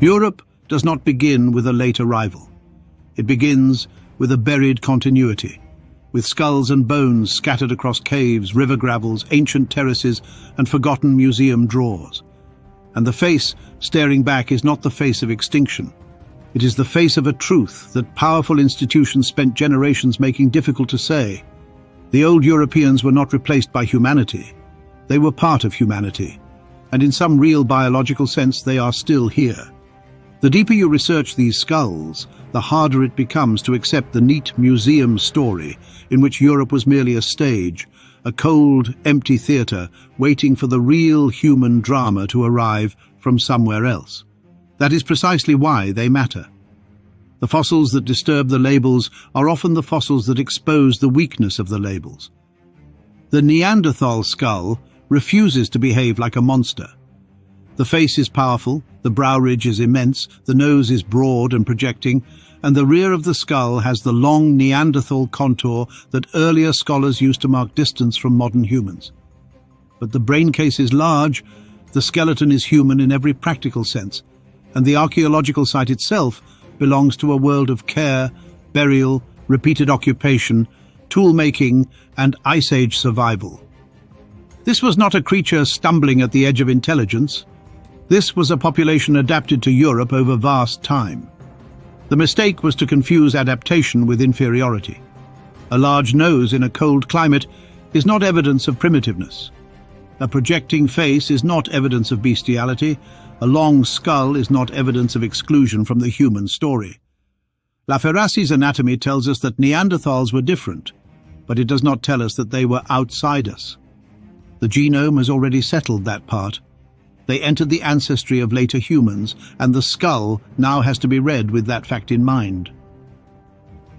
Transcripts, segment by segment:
Europe does not begin with a late arrival. It begins with a buried continuity, with skulls and bones scattered across caves, river gravels, ancient terraces, and forgotten museum drawers. And the face staring back is not the face of extinction. It is the face of a truth that powerful institutions spent generations making difficult to say. The old Europeans were not replaced by humanity. They were part of humanity, and in some real biological sense they are still here. The deeper you research these skulls, the harder it becomes to accept the neat museum story in which Europe was merely a stage, a cold, empty theatre waiting for the real human drama to arrive from somewhere else. That is precisely why they matter. The fossils that disturb the labels are often the fossils that expose the weakness of the labels. The Neanderthal skull refuses to behave like a monster. The face is powerful, the brow ridge is immense, the nose is broad and projecting, and the rear of the skull has the long Neanderthal contour that earlier scholars used to mark distance from modern humans. But the brain case is large, the skeleton is human in every practical sense, and the archaeological site itself belongs to a world of care, burial, repeated occupation, tool-making, and Ice Age survival. This was not a creature stumbling at the edge of intelligence. This was a population adapted to Europe over vast time. The mistake was to confuse adaptation with inferiority. A large nose in a cold climate is not evidence of primitiveness. A projecting face is not evidence of bestiality. A long skull is not evidence of exclusion from the human story. Laferassi's anatomy tells us that Neanderthals were different, but it does not tell us that they were outside us. The genome has already settled that part. They entered the ancestry of later humans, and the skull now has to be read with that fact in mind.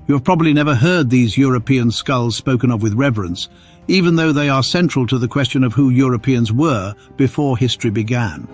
You have probably never heard these European skulls spoken of with reverence, even though they are central to the question of who Europeans were before history began.